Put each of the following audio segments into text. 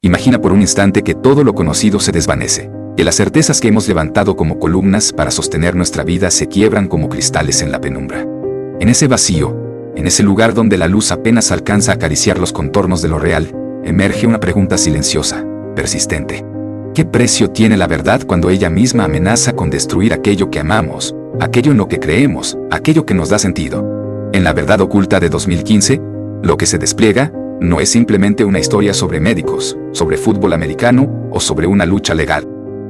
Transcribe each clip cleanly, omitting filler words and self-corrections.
Imagina por un instante que todo lo conocido se desvanece, que las certezas que hemos levantado como columnas para sostener nuestra vida se quiebran como cristales en la penumbra. En ese vacío, en ese lugar donde la luz apenas alcanza a acariciar los contornos de lo real, emerge una pregunta silenciosa, persistente. ¿Qué precio tiene la verdad cuando ella misma amenaza con destruir aquello que amamos, aquello en lo que creemos, aquello que nos da sentido? En La verdad oculta de 2015, lo que se despliega no es simplemente una historia sobre médicos, sobre fútbol americano o sobre una lucha legal.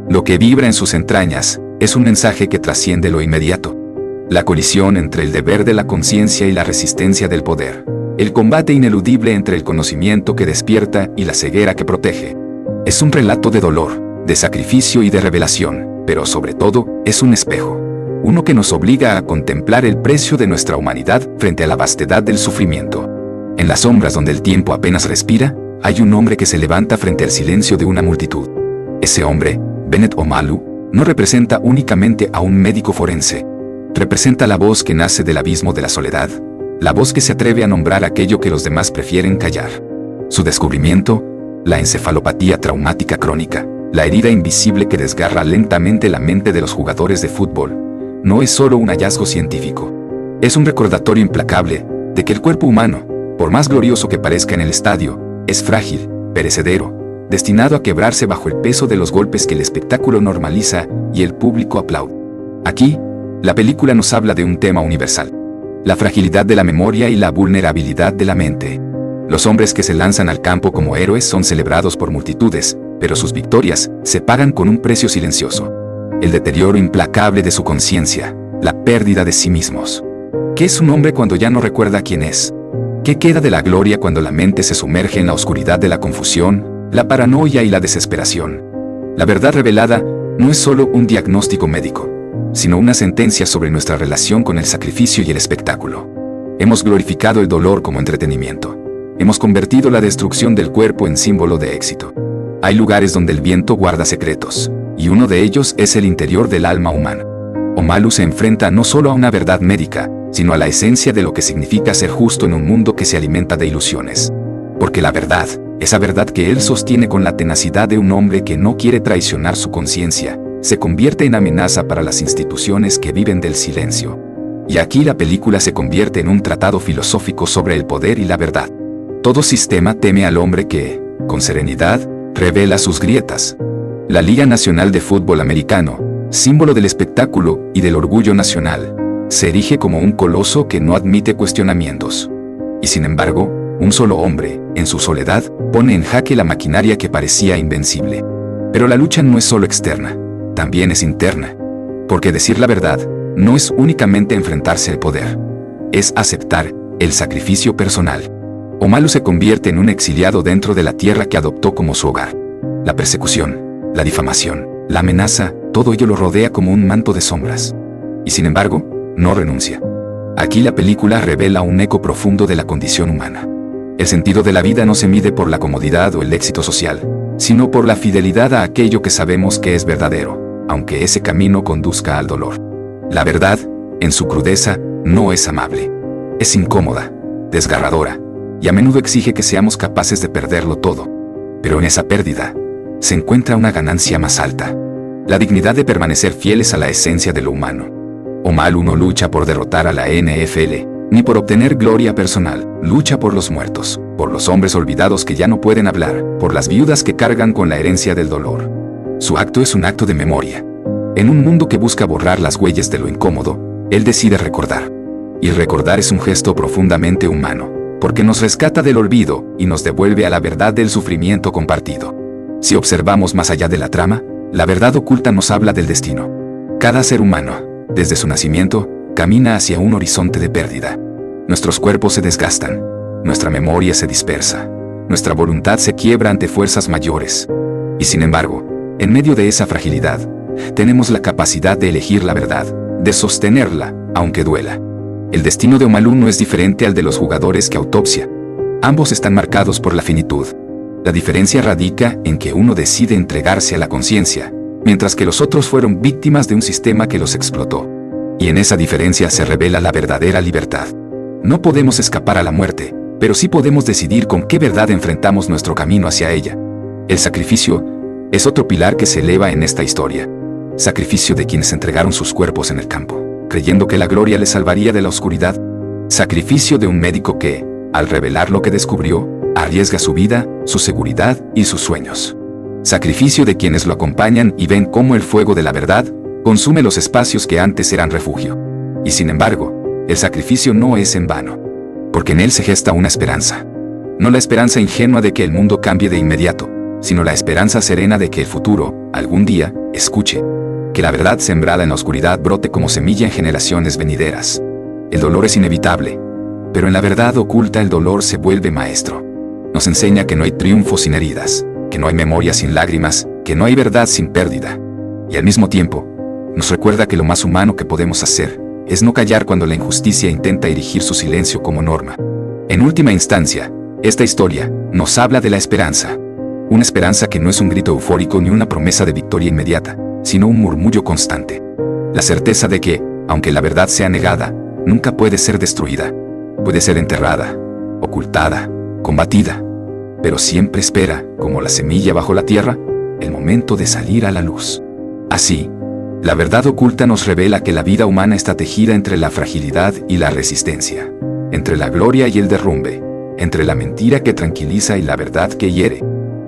Lo que vibra en sus entrañas es un mensaje que trasciende lo inmediato. La colisión entre el deber de la conciencia y la resistencia del poder. El combate ineludible entre el conocimiento que despierta y la ceguera que protege. Es un relato de dolor, de sacrificio y de revelación, pero sobre todo es un espejo. Uno que nos obliga a contemplar el precio de nuestra humanidad frente a la vastedad del sufrimiento. En las sombras donde el tiempo apenas respira, hay un hombre que se levanta frente al silencio de una multitud. Ese hombre, Bennet Omalu, no representa únicamente a un médico forense. Representa la voz que nace del abismo de la soledad, la voz que se atreve a nombrar aquello que los demás prefieren callar. Su descubrimiento, la encefalopatía traumática crónica, la herida invisible que desgarra lentamente la mente de los jugadores de fútbol, no es solo un hallazgo científico. Es un recordatorio implacable de que el cuerpo humano, por más glorioso que parezca en el estadio, es frágil, perecedero, destinado a quebrarse bajo el peso de los golpes que el espectáculo normaliza y el público aplaude. Aquí, la película nos habla de un tema universal: la fragilidad de la memoria y la vulnerabilidad de la mente. Los hombres que se lanzan al campo como héroes son celebrados por multitudes, pero sus victorias se pagan con un precio silencioso: el deterioro implacable de su conciencia, la pérdida de sí mismos. ¿Qué es un hombre cuando ya no recuerda quién es? ¿Qué queda de la gloria cuando la mente se sumerge en la oscuridad de la confusión, la paranoia y la desesperación? La verdad revelada no es solo un diagnóstico médico, sino una sentencia sobre nuestra relación con el sacrificio y el espectáculo. Hemos glorificado el dolor como entretenimiento. Hemos convertido la destrucción del cuerpo en símbolo de éxito. Hay lugares donde el viento guarda secretos, y uno de ellos es el interior del alma humana. Omalu se enfrenta no solo a una verdad médica, sino a la esencia de lo que significa ser justo en un mundo que se alimenta de ilusiones. Porque la verdad, esa verdad que él sostiene con la tenacidad de un hombre que no quiere traicionar su conciencia, se convierte en amenaza para las instituciones que viven del silencio. Y aquí la película se convierte en un tratado filosófico sobre el poder y la verdad. Todo sistema teme al hombre que, con serenidad, revela sus grietas. La Liga Nacional de Fútbol Americano, símbolo del espectáculo y del orgullo nacional, se erige como un coloso que no admite cuestionamientos. Y sin embargo, un solo hombre, en su soledad, pone en jaque la maquinaria que parecía invencible. Pero la lucha no es solo externa, también es interna. Porque decir la verdad no es únicamente enfrentarse al poder, es aceptar el sacrificio personal. Omalu se convierte en un exiliado dentro de la tierra que adoptó como su hogar. La persecución, la difamación, la amenaza, todo ello lo rodea como un manto de sombras. Y sin embargo, no renuncia. Aquí la película revela un eco profundo de la condición humana. El sentido de la vida no se mide por la comodidad o el éxito social, sino por la fidelidad a aquello que sabemos que es verdadero, aunque ese camino conduzca al dolor. La verdad, en su crudeza, no es amable. Es incómoda, desgarradora, y a menudo exige que seamos capaces de perderlo todo. Pero en esa pérdida, se encuentra una ganancia más alta: la dignidad de permanecer fieles a la esencia de lo humano. Omalu no lucha por derrotar a la NFL, ni por obtener gloria personal. Lucha por los muertos, por los hombres olvidados que ya no pueden hablar, por las viudas que cargan con la herencia del dolor. Su acto es un acto de memoria. En un mundo que busca borrar las huellas de lo incómodo, él decide recordar. Y recordar es un gesto profundamente humano, porque nos rescata del olvido y nos devuelve a la verdad del sufrimiento compartido. Si observamos más allá de la trama, la verdad oculta nos habla del destino. Cada ser humano, desde su nacimiento, camina hacia un horizonte de pérdida. Nuestros cuerpos se desgastan, nuestra memoria se dispersa, nuestra voluntad se quiebra ante fuerzas mayores. Y sin embargo, en medio de esa fragilidad, tenemos la capacidad de elegir la verdad, de sostenerla, aunque duela. El destino de Omalu no es diferente al de los jugadores que autopsia. Ambos están marcados por la finitud. La diferencia radica en que uno decide entregarse a la conciencia, mientras que los otros fueron víctimas de un sistema que los explotó. Y en esa diferencia se revela la verdadera libertad. No podemos escapar a la muerte, pero sí podemos decidir con qué verdad enfrentamos nuestro camino hacia ella. El sacrificio es otro pilar que se eleva en esta historia. Sacrificio de quienes entregaron sus cuerpos en el campo, creyendo que la gloria les salvaría de la oscuridad. Sacrificio de un médico que, al revelar lo que descubrió, arriesga su vida, su seguridad y sus sueños. Sacrificio de quienes lo acompañan y ven cómo el fuego de la verdad consume los espacios que antes eran refugio. Y sin embargo, el sacrificio no es en vano, porque en él se gesta una esperanza. No la esperanza ingenua de que el mundo cambie de inmediato, sino la esperanza serena de que el futuro, algún día, escuche. Que la verdad sembrada en la oscuridad brote como semilla en generaciones venideras. El dolor es inevitable, pero en la verdad oculta el dolor se vuelve maestro. Nos enseña que no hay triunfo sin heridas, que no hay memoria sin lágrimas, que no hay verdad sin pérdida. Y al mismo tiempo, nos recuerda que lo más humano que podemos hacer es no callar cuando la injusticia intenta erigir su silencio como norma. En última instancia, esta historia nos habla de la esperanza. Una esperanza que no es un grito eufórico ni una promesa de victoria inmediata, sino un murmullo constante. La certeza de que, aunque la verdad sea negada, nunca puede ser destruida. Puede ser enterrada, ocultada, combatida, pero siempre espera, como la semilla bajo la tierra, el momento de salir a la luz. Así, la verdad oculta nos revela que la vida humana está tejida entre la fragilidad y la resistencia, entre la gloria y el derrumbe, entre la mentira que tranquiliza y la verdad que hiere.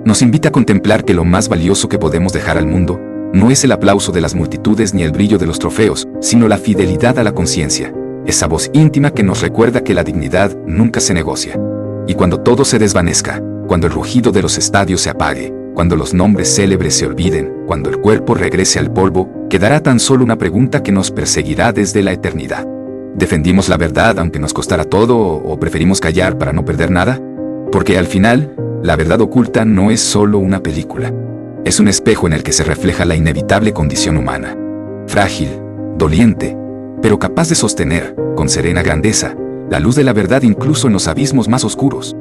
Nos invita a contemplar que lo más valioso que podemos dejar al mundo no es el aplauso de las multitudes ni el brillo de los trofeos, sino la fidelidad a la conciencia, esa voz íntima que nos recuerda que la dignidad nunca se negocia. Y cuando todo se desvanezca, cuando el rugido de los estadios se apague, cuando los nombres célebres se olviden, cuando el cuerpo regrese al polvo, quedará tan solo una pregunta que nos perseguirá desde la eternidad. ¿Defendimos la verdad aunque nos costara todo o preferimos callar para no perder nada? Porque al final, la verdad oculta no es solo una película. Es un espejo en el que se refleja la inevitable condición humana. Frágil, doliente, pero capaz de sostener, con serena grandeza, la luz de la verdad incluso en los abismos más oscuros.